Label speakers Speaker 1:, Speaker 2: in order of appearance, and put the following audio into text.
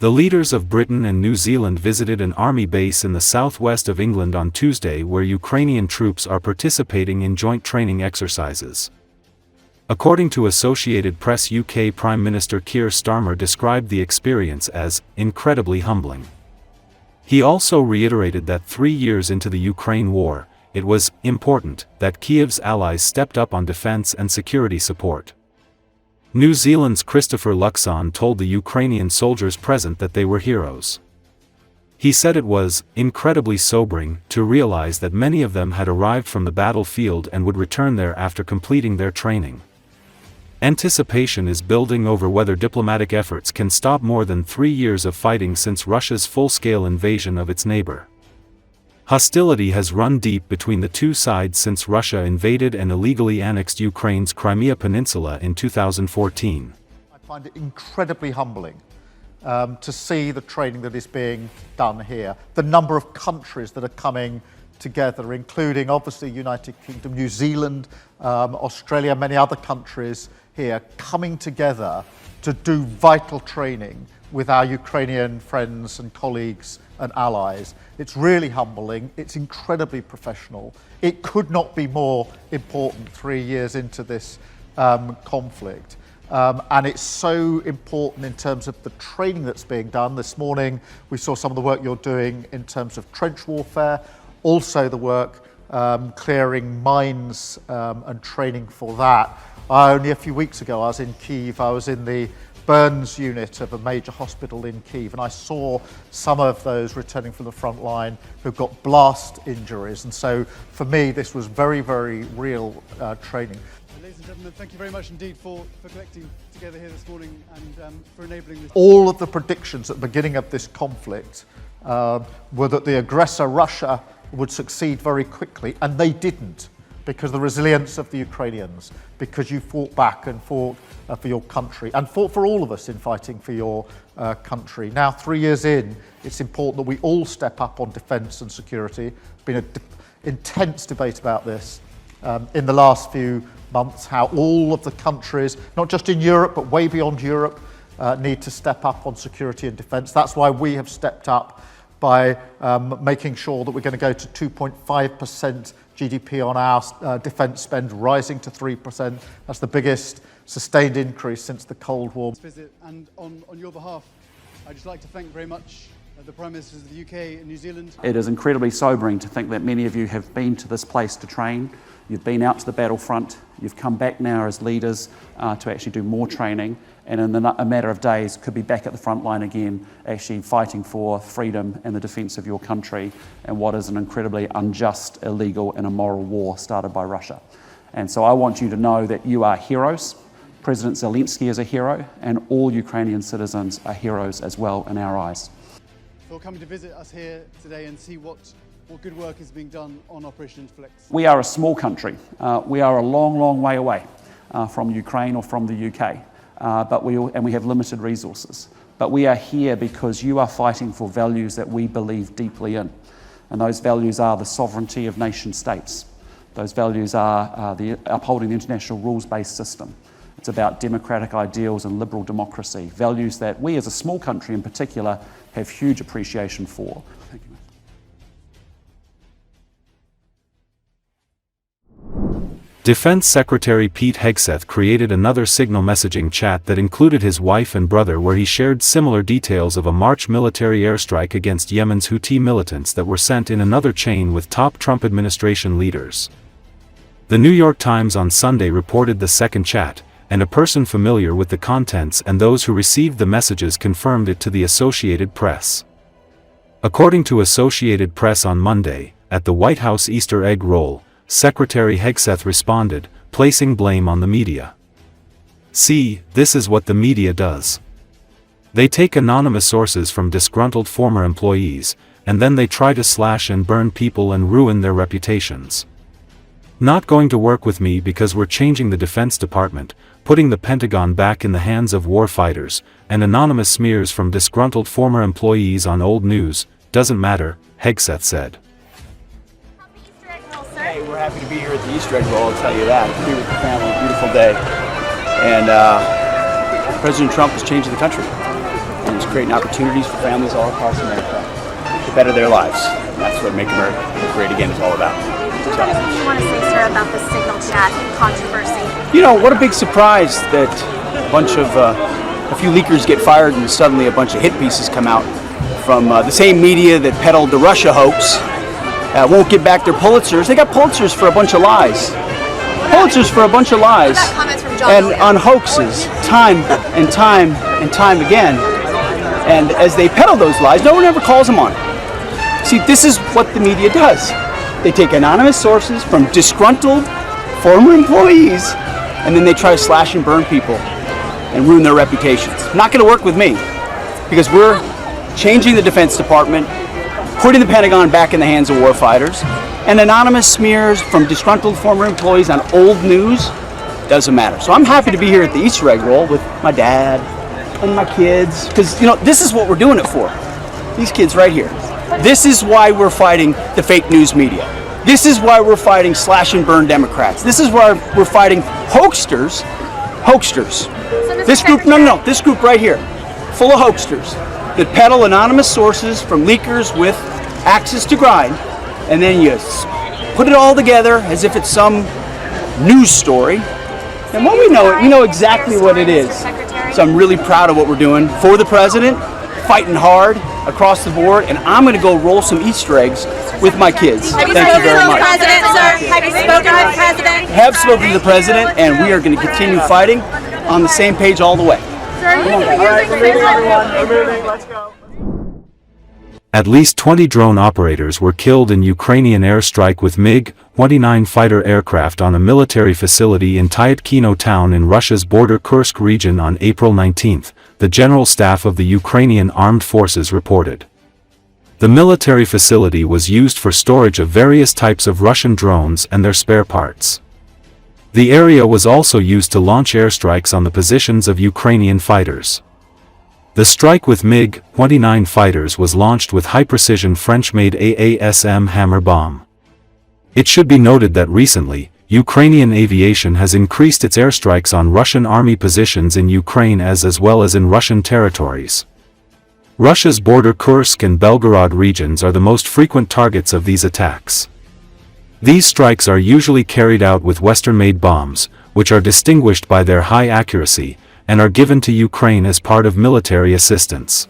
Speaker 1: The leaders of Britain and New Zealand visited an army base in the southwest of England on Tuesday where Ukrainian troops are participating in joint training exercises. According to Associated Press, UK Prime Minister Keir Starmer described the experience as incredibly humbling. He also reiterated that 3 years into the Ukraine war, it was important that Kiev's allies stepped up on defense and security support. New Zealand's Christopher Luxon told the Ukrainian soldiers present that they were heroes. He said it was incredibly sobering to realize that many of them had arrived from the battlefield and would return there after completing their training. Anticipation is building over whether diplomatic efforts can stop more than 3 years of fighting since Russia's full-scale invasion of its neighbor. Hostility has run deep between the two sides since Russia invaded and illegally annexed Ukraine's Crimea Peninsula in 2014.
Speaker 2: I find it incredibly humbling to see the training that is being done here, the number of countries that are coming together, including obviously United Kingdom, New Zealand, Australia, many other countries here coming together to do vital training with our Ukrainian friends and colleagues and allies. It's really humbling, it's incredibly professional. It could not be more important 3 years into this conflict. And it's so important in terms of the training that's being done. This morning we saw some of the work you're doing in terms of trench warfare, also the work clearing mines and training for that. Only a few weeks ago I was in Kyiv, I was in the burns unit of a major hospital in Kiev, and I saw some of those returning from the front line who've got blast injuries, and so for me this was very, very real training.
Speaker 3: Ladies and gentlemen, thank you very much indeed for collecting together here this morning and for enabling this.
Speaker 2: All of the predictions at the beginning of this conflict were that the aggressor Russia would succeed very quickly, and they didn't, because of the resilience of the Ukrainians, because you fought back and fought for your country, and fought for all of us in fighting for your country. Now, 3 years in, it's important that we all step up on defence and security. There's been an intense debate about this in the last few months, how all of the countries, not just in Europe, but way beyond Europe, need to step up on security and defence. That's why we have stepped up by making sure that we're going to go to 2.5% GDP on our defence spend, rising to 3%. That's the biggest sustained increase since the Cold War.
Speaker 3: Visit, and on your behalf, I'd just like to thank very much the Prime Ministers of the UK and New Zealand.
Speaker 4: It is incredibly sobering to think that many of you have been to this place to train. You've been out to the battlefront, you've come back now as leaders to actually do more training, and in a matter of days could be back at the front line again, actually fighting for freedom and the defence of your country and what is an incredibly unjust, illegal and immoral war started by Russia. And so I want you to know that you are heroes. President Zelensky is a hero, and all Ukrainian citizens are heroes as well in our eyes.
Speaker 3: For coming to visit us here today and see what good work is being done on Operation Flex.
Speaker 4: We are a small country. We are a long, long way away from Ukraine or from the UK, but we have limited resources. But we are here because you are fighting for values that we believe deeply in. And those values are the sovereignty of nation states. Those values are upholding the international rules-based system. It's about democratic ideals and liberal democracy, values that we as a small country in particular have huge appreciation for. Thank you.
Speaker 1: Defense Secretary Pete Hegseth created another signal messaging chat that included his wife and brother, where he shared similar details of a March military airstrike against Yemen's Houthi militants that were sent in another chain with top Trump administration leaders. The New York Times on Sunday reported the second chat, and a person familiar with the contents and those who received the messages confirmed it to the Associated Press. According to Associated Press on Monday, at the White House Easter egg roll, Secretary Hegseth responded, placing blame on the media. "See, this is what the media does. They take anonymous sources from disgruntled former employees, and then they try to slash and burn people and ruin their reputations. Not going to work with me because we're changing the Defense Department, putting the Pentagon back in the hands of war fighters, and anonymous smears from disgruntled former employees on old news, doesn't matter," Hegseth said.
Speaker 5: Hey, we're happy to be here at the Easter egg roll, I'll tell you that. To be with the family, beautiful day. And President Trump is changing the country. and it's creating opportunities for families all across America to better their lives. And that's what Make America Great Again is all about.
Speaker 6: What do you want to say, sir, about the signal chat controversy?
Speaker 5: You know, what a big surprise that a few leakers get fired and suddenly a bunch of hit pieces come out from the same media that peddled the Russia hoax. Won't give back their Pulitzers. They got Pulitzers for a bunch of lies. Pulitzers for a bunch of lies. And on hoaxes, time and time and time again. And as they peddle those lies, no one ever calls them on it. See, this is what the media does. They take anonymous sources from disgruntled former employees, and then they try to slash and burn people and ruin their reputations. Not going to work with me, because we're changing the Defense Department, putting the Pentagon back in the hands of warfighters, and anonymous smears from disgruntled former employees on old news doesn't matter. So I'm happy to be here at the Easter egg roll with my dad and my kids, because this is what we're doing it for. These kids right here. This is why we're fighting the fake news media. This is why we're fighting slash and burn Democrats. This is why we're fighting hoaxsters. This group, this group right here, full of hoaxsters that peddle anonymous sources from leakers with axes to grind, and then you put it all together as if it's some news story. And when we know exactly what it is. So I'm really proud of what we're doing for the president, fighting hard across the board, and I'm going to go roll some Easter eggs with my kids. Thank you very much.
Speaker 6: Have you spoken with the president?
Speaker 5: Have spoken to the president, and we are going to continue fighting on the same page all the way.
Speaker 1: At least 20 drone operators were killed in Ukrainian airstrike with MiG-29 fighter aircraft on a military facility in Tyatkino town in Russia's border Kursk region on April 19, the General Staff of the Ukrainian Armed Forces reported. The military facility was used for storage of various types of Russian drones and their spare parts. The area was also used to launch airstrikes on the positions of Ukrainian fighters. The strike with MiG-29 fighters was launched with high-precision French-made AASM Hammer bomb. It should be noted that recently, Ukrainian aviation has increased its airstrikes on Russian army positions in Ukraine as well as in Russian territories. Russia's border Kursk and Belgorod regions are the most frequent targets of these attacks. These strikes are usually carried out with Western-made bombs, which are distinguished by their high accuracy, and are given to Ukraine as part of military assistance.